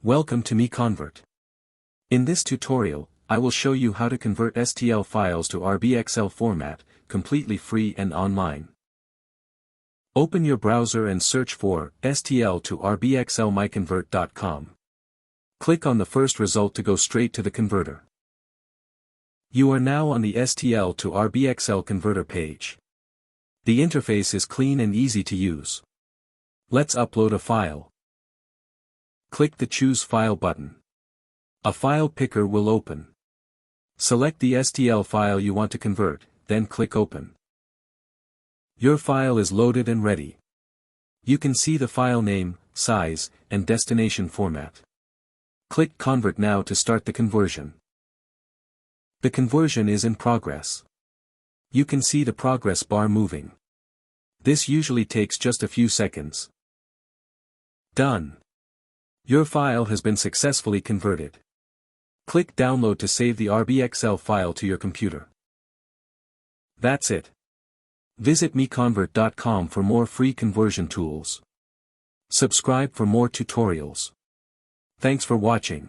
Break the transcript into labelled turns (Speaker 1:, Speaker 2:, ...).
Speaker 1: Welcome to MiConvert. In this tutorial, I will show you how to convert STL files to RBXL format, completely free and online. Open your browser and search for STL to RBXL MiConvert.com. Click on the first result to go straight to the converter. You are now on the STL to RBXL converter page. The interface is clean and easy to use. Let's upload a file. Click the Choose File button. A file picker will open. Select the STL file you want to convert, then click Open. Your file is loaded and ready. You can see the file name, size, and destination format. Click Convert now to start the conversion. The conversion is in progress. You can see the progress bar moving. This usually takes just a few seconds. Done. Your file has been successfully converted. Click Download to save the RBXL file to your computer. That's it. Visit MiConvert.com for more free conversion tools. Subscribe for more tutorials. Thanks for watching.